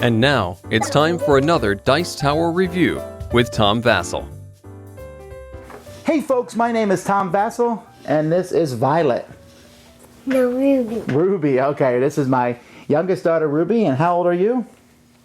And now, it's time for another Dice Tower review with Tom Vasel. Hey folks, my name is Tom Vasel, and this is Violet. No, Ruby. Ruby, okay, this is my youngest daughter, Ruby, and how old are you?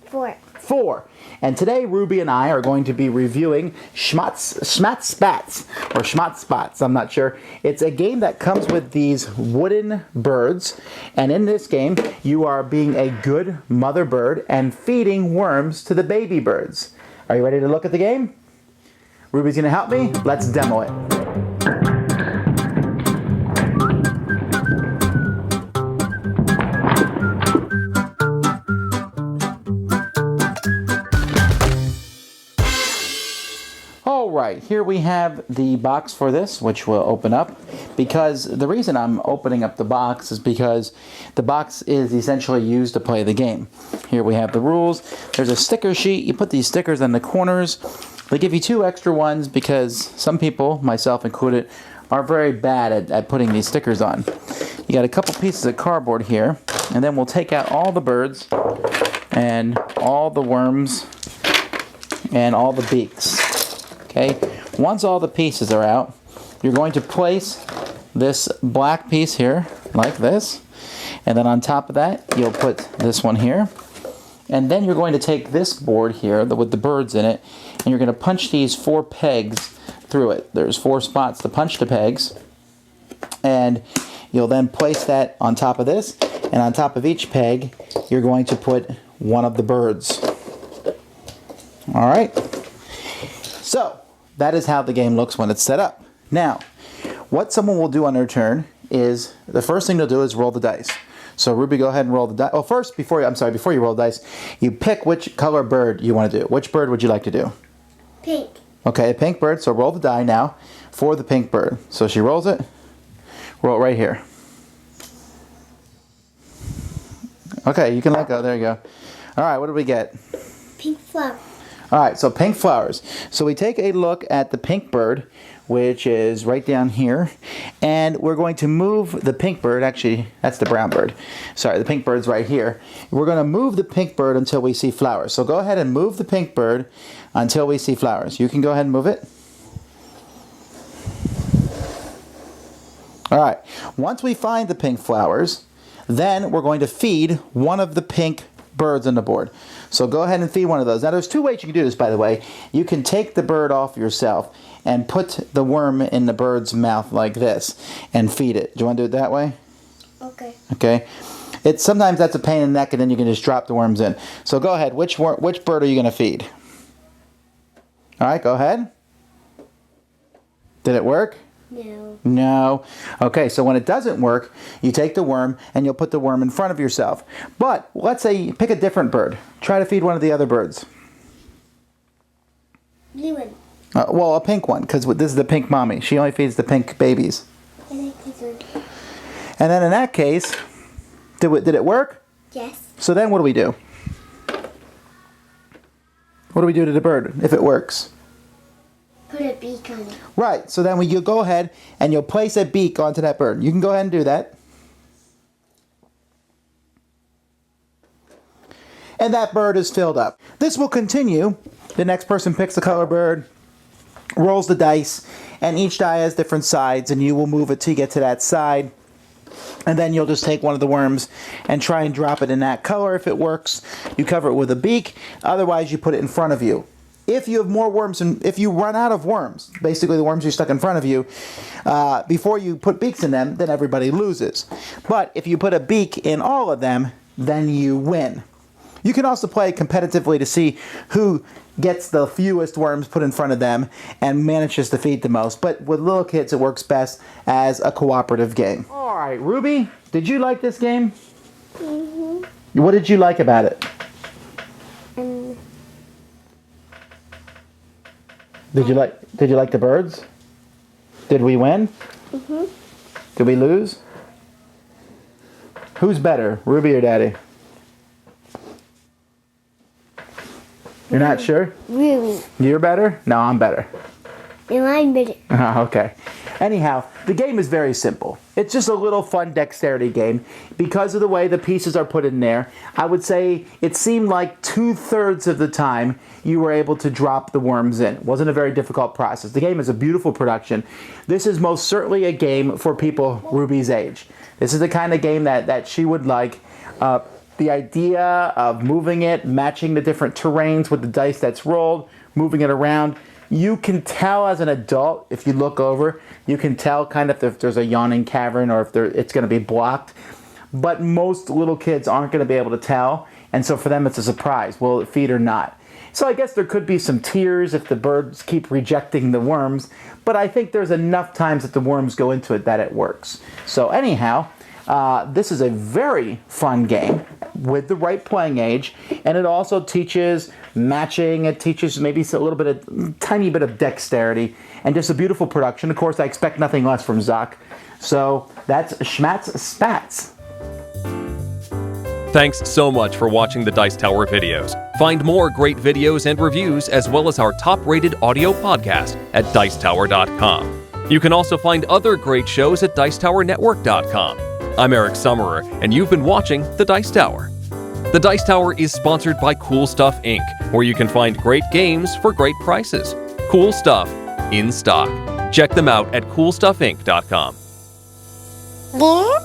4. 4. And today, Ruby and I are going to be reviewing Schmatzspatz, or Schmatzspatz, I'm not sure. It's a game that comes with these wooden birds, and in this game, you are being a good mother bird and feeding worms to the baby birds. Are you ready to look at the game? Ruby's gonna help me. Let's demo it. Alright, here we have the box for this, which we'll open up. Because the reason I'm opening up the box is because the box is essentially used to play the game. Here we have the rules. There's a sticker sheet. You put these stickers in the corners. They give you 2 extra ones because some people, myself included, are very bad at putting these stickers on. You got a couple pieces of cardboard here, and then we'll take out all the birds and all the worms and all the beaks. Okay, once all the pieces are out, you're going to place this black piece here, like this, and then on top of that, you'll put this one here, and then you're going to take this board here with the birds in it, and you're going to punch these 4 pegs through it. There's 4 spots to punch the pegs, and you'll then place that on top of this, and on top of each peg, you're going to put one of the birds. All right. So, that is how the game looks when it's set up. Now, what someone will do on their turn is, the first thing they'll do is roll the dice. So, Ruby, go ahead and roll the dice. Oh, first, before you roll the dice, you pick which color bird you want to do. Which bird would you like to do? Pink. Okay, a pink bird. So, roll the die now for the pink bird. So, she rolls it. Roll it right here. Okay, you can let go. There you go. All right, what do we get? Pink flower. All right, so pink flowers. So we take a look at the pink bird, which is right down here, and we're going to move the pink bird. Actually, that's the brown bird. Sorry, the pink bird's right here. We're going to move the pink bird until we see flowers. So go ahead and move the pink bird until we see flowers. You can go ahead and move it. All right, once we find the pink flowers, then we're going to feed one of the pink birds on the board. So go ahead and feed one of those. Now there's 2 ways you can do this, by the way. You can take the bird off yourself and put the worm in the bird's mouth like this and feed it. Do you want to do it that way? Okay. Okay. Sometimes that's a pain in the neck, and then you can just drop the worms in. So go ahead. Which bird are you going to feed? All right, go ahead. Did it work? No. No. Okay, so when it doesn't work, you take the worm and you'll put the worm in front of yourself. But let's say you pick a different bird. Try to feed one of the other birds. Blue one. Well, a pink one, because this is the pink mommy. She only feeds the pink babies. I like this one. And then in that case, did it work? Yes. So then what do we do? What do we do to the bird if it works? Put a beak on it. Right, so then you go ahead and you'll place a beak onto that bird. You can go ahead and do that. And that bird is filled up. This will continue. The next person picks the color bird, rolls the dice, and each die has different sides, and you will move it till you get to that side. And then you'll just take one of the worms and try and drop it in that color. If it works, you cover it with a beak. Otherwise, you put it in front of you. If you have more worms, and if you run out of worms, basically the worms you stuck in front of you, before you put beaks in them, then everybody loses. But if you put a beak in all of them, then you win. You can also play competitively to see who gets the fewest worms put in front of them and manages to feed the most. But with little kids, it works best as a cooperative game. All right, Ruby, did you like this game? Mm-hmm. What did you like about it? Did you like the birds? Did we win? Mm-hmm. Did we lose? Who's better, Ruby or Daddy? You're not sure? Ruby. You're better? No, I'm better. Remember it. Okay. Anyhow, the game is very simple. It's just a little fun dexterity game. Because of the way the pieces are put in there, I would say it seemed like 2/3 of the time you were able to drop the worms in. It wasn't a very difficult process. The game is a beautiful production. This is most certainly a game for people Ruby's age. This is the kind of game that she would like. The idea of moving it, matching the different terrains with the dice that's rolled, moving it around. You can tell as an adult, if you look over, you can tell kind of if there's a yawning cavern or if it's going to be blocked. But most little kids aren't going to be able to tell, and so for them it's a surprise. Will it feed or not? So I guess there could be some tears if the birds keep rejecting the worms, but I think there's enough times that the worms go into it that it works. So anyhow, this is a very fun game with the right playing age, and it also teaches matching. It teaches maybe tiny bit of dexterity, and just a beautiful production. Of course, I expect nothing less from Zoch. So that's Schmatzspatz. Thanks so much for watching the Dice Tower videos. Find more great videos and reviews, as well as our top-rated audio podcast at Dicetower.com. You can also find other great shows at DicetowerNetwork.com. I'm Eric Summerer, and you've been watching The Dice Tower. The Dice Tower is sponsored by Cool Stuff Inc., where you can find great games for great prices. Cool stuff in stock. Check them out at CoolStuffInc.com. There.